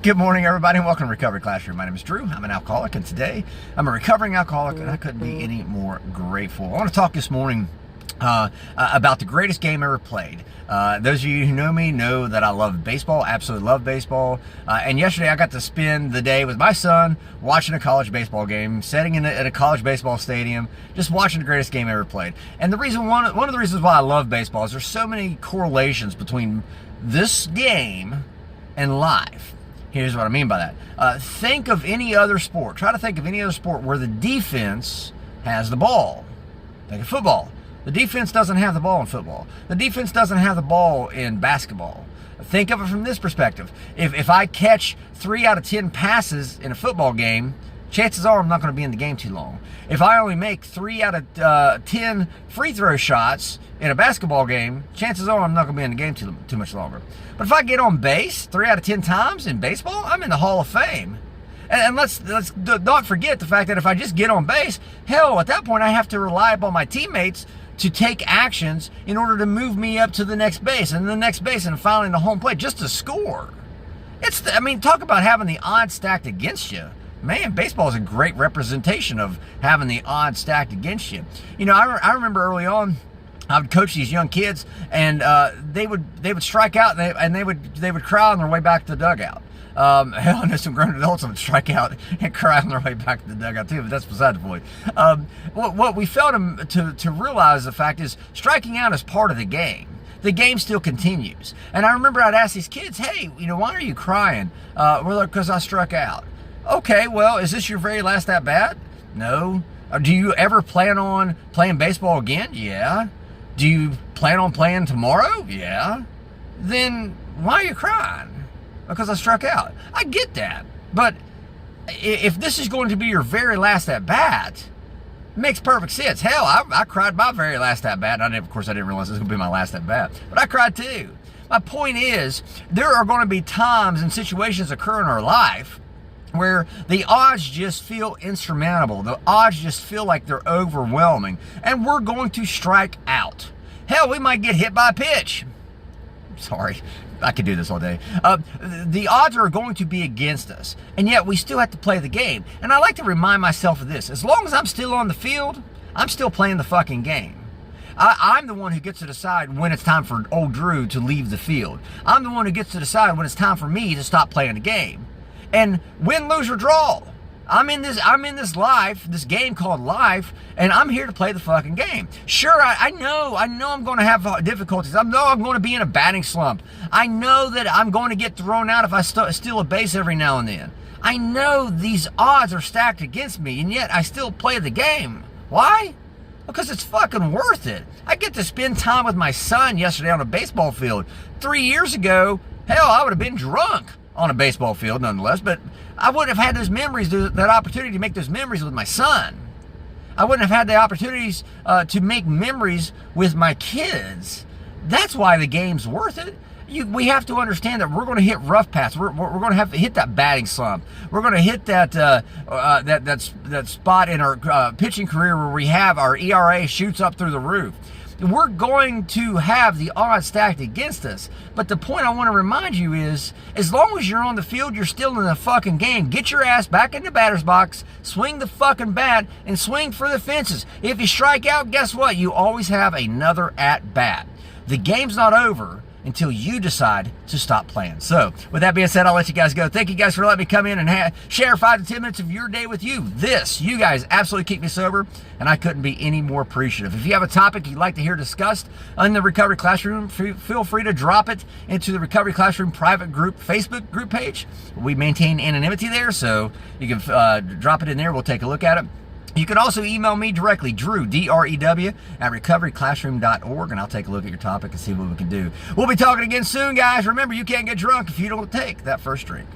Good morning, everybody, and welcome to Recovery Classroom. My name is Drew. I'm an alcoholic, and today I'm a recovering alcoholic, and I couldn't be any more grateful. I want to talk this morning about the greatest game ever played. Those of you who know me know that I love baseball, absolutely love baseball. And yesterday I got to spend the day with my son watching a college baseball game, sitting in a college baseball stadium, just watching the greatest game ever played. And one of the reasons why I love baseball is there's so many correlations between this game and life. Here's what I mean by that. Think of any other sport. Try to think of any other sport where the defense has the ball. Think of football. The defense doesn't have the ball in football. The defense doesn't have the ball in basketball. Think of it from this perspective. If I catch 3 out of 10 passes in a football game, chances are I'm not going to be in the game too long. If I only make 3 out of 10 free throw shots in a basketball game, chances are I'm not going to be in the game too much longer. But if I get on base 3 out of 10 times in baseball, I'm in the Hall of Fame. And let's not forget the fact that if I just get on base, hell, at that point I have to rely upon my teammates to take actions in order to move me up to the next base and the next base and finally the home plate just to score. Talk about having the odds stacked against you. Man, baseball is a great representation of having the odds stacked against you. You know, I remember early on, I would coach these young kids, and they would strike out, and they would cry on their way back to the dugout. Hell, I know some grown adults that would strike out and cry on their way back to the dugout too, but that's beside the point. What we failed to realize, the fact is, striking out is part of the game. The game still continues. And I remember I'd ask these kids, hey, why are you crying? Well, because I struck out. Okay, well, is this your very last at bat? No. Do you ever plan on playing baseball again? Yeah. Do you plan on playing tomorrow? Yeah. Then why are you crying? Because I struck out. I get that. But if this is going to be your very last at bat, it makes perfect sense. Hell, I cried my very last at bat. Of course, I didn't realize this was going to be my last at bat, but I cried too. My point is, there are going to be times and situations occur in our life where the odds just feel insurmountable. The odds just feel like they're overwhelming, and we're going to strike out. Hell, we might get hit by a pitch. Sorry, I could do this all day. The odds are going to be against us, and yet we still have to play the game. And I like to remind myself of this. As long as I'm still on the field, I'm still playing the fucking game. I'm the one who gets to decide when it's time for old Drew to leave the field. I'm the one who gets to decide when it's time for me to stop playing the game. And win, lose, or draw, I'm in this life, this game called life, and I'm here to play the fucking game. Sure, I know I'm going to have difficulties. I know I'm going to be in a batting slump. I know that I'm going to get thrown out if I steal a base every now and then. I know these odds are stacked against me, and yet I still play the game. Why? Because it's fucking worth it. I get to spend time with my son yesterday on a baseball field. 3 years ago, hell, I would have been drunk on a baseball field nonetheless, but I wouldn't have had those memories, that opportunity to make those memories with my son. I wouldn't have had the opportunities to make memories with my kids. That's why the game's worth it. We have to understand that we're going to hit rough paths. We're going to have to hit that batting slump. We're going to hit that spot in our pitching career where we have our ERA shoots up through the roof. We're going to have the odds stacked against us. But the point I want to remind you is, as long as you're on the field, you're still in the fucking game. Get your ass back in the batter's box, swing the fucking bat, and swing for the fences. If you strike out, guess what? You always have another at bat. The game's not over until you decide to stop playing. So, with that being said, I'll let you guys go. Thank you guys for letting me come in and share 5 to 10 minutes of your day with you. You guys absolutely keep me sober, and I couldn't be any more appreciative. If you have a topic you'd like to hear discussed in the Recovery Classroom, feel free to drop it into the Recovery Classroom private group Facebook group page. We maintain anonymity there, so you can drop it in there. We'll take a look at it. You can also email me directly, Drew, D-R-E-W, at recoveryclassroom.org, and I'll take a look at your topic and see what we can do. We'll be talking again soon, guys. Remember, you can't get drunk if you don't take that first drink.